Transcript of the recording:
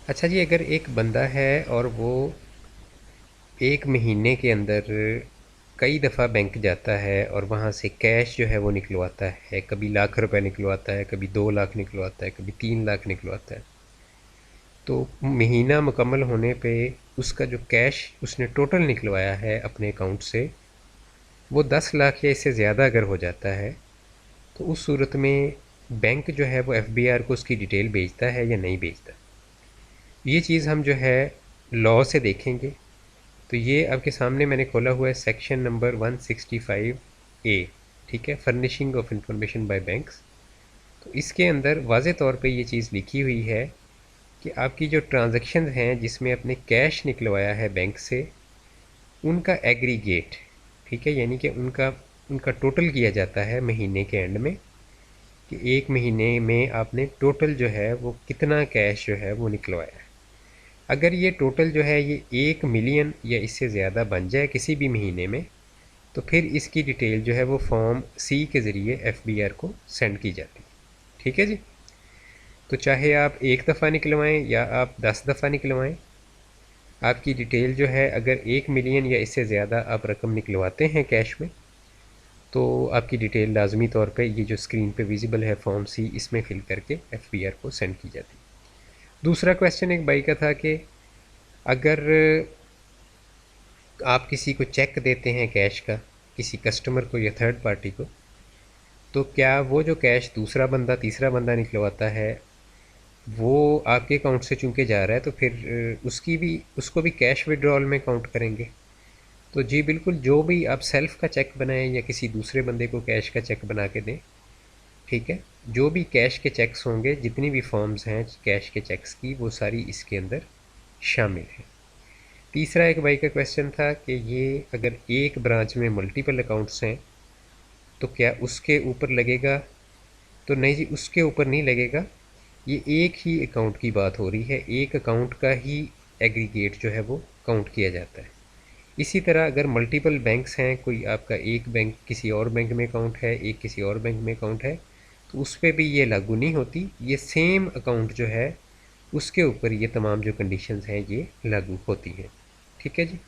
अच्छा जी, अगर एक बंदा है और वो एक महीने के अंदर कई दफ़ा बैंक जाता है और वहाँ से कैश जो है वो निकलवाता है, कभी लाख रुपए निकलवाता है, कभी 2 लाख निकलवाता है, कभी 3 लाख निकलवाता है, तो महीना मुकम्मल होने पे उसका जो कैश उसने टोटल निकलवाया है अपने अकाउंट से, वो 10 लाख या इससे ज़्यादा अगर हो जाता है, तो उस सूरत में बैंक जो है वो एफबीआर को उसकी डिटेल भेजता है या नहीं भेजता। ये चीज़ हम जो है लॉ से देखेंगे। तो ये आपके सामने मैंने खोला हुआ है सेक्शन नंबर 165 ए, ठीक है, furnishing of information bye banks. तो इसके अंदर वाज़े तौर पे ये चीज़ लिखी हुई है कि आपकी जो ट्रांजैक्शन हैं जिसमें आपने कैश निकलवाया है बैंक से, उनका एग्रीगेट, ठीक है, यानी कि उनका उनका टोटल किया जाता है महीने के एंड में, कि एक महीने में आपने टोटल जो है वो कितना कैश जो है वो निकलवाया है। अगर ये टोटल जो है ये 1 मिलियन या इससे ज़्यादा बन जाए किसी भी महीने में, तो फिर इसकी डिटेल जो है वो फॉर्म सी के ज़रिए एफबीआर को सेंड की जाती है। ठीक है जी। तो चाहे आप एक दफ़ा निकलवाएं या आप 10 दफ़ा निकलवाएं, आपकी डिटेल जो है अगर 1 मिलियन या इससे ज़्यादा आप रकम निकलवाते हैं कैश में, तो आपकी डिटेल लाजमी तौर पे ये जो स्क्रीन पे विजिबल है फॉर्म सी, इसमें फिल करके एफबीआर को सेंड की जाती है। दूसरा क्वेश्चन एक भाई का था कि अगर आप किसी को चेक देते हैं कैश का, किसी कस्टमर को या थर्ड पार्टी को, तो क्या वो जो कैश दूसरा बंदा तीसरा बंदा निकलवाता है, वो आपके अकाउंट से चूंकि जा रहा है, तो फिर उसकी भी उसको भी कैश विड्रॉल में काउंट करेंगे? तो जी बिल्कुल, जो भी आप सेल्फ का चेक बनाएं या किसी दूसरे बंदे को कैश का चेक बना के दें, ठीक है, जो भी कैश के चेक्स होंगे, जितनी भी फॉर्म्स हैं कैश के चेक्स की, वो सारी इसके अंदर शामिल है। तीसरा एक भाई का क्वेश्चन था कि ये अगर एक ब्रांच में मल्टीपल अकाउंट्स हैं, तो क्या उसके ऊपर लगेगा? तो नहीं जी, उसके ऊपर नहीं लगेगा। ये एक ही अकाउंट की बात हो रही है, एक अकाउंट का ही एग्रीगेट जो है वो काउंट किया जाता है। इसी तरह अगर मल्टीपल बैंक्स हैं, कोई आपका एक बैंक किसी और बैंक में अकाउंट है, एक किसी और बैंक में अकाउंट है, तो उस पर भी ये लागू नहीं होती। ये सेम अकाउंट जो है उसके ऊपर ये तमाम जो कंडीशंस हैं ये लागू होती हैं। ठीक है जी।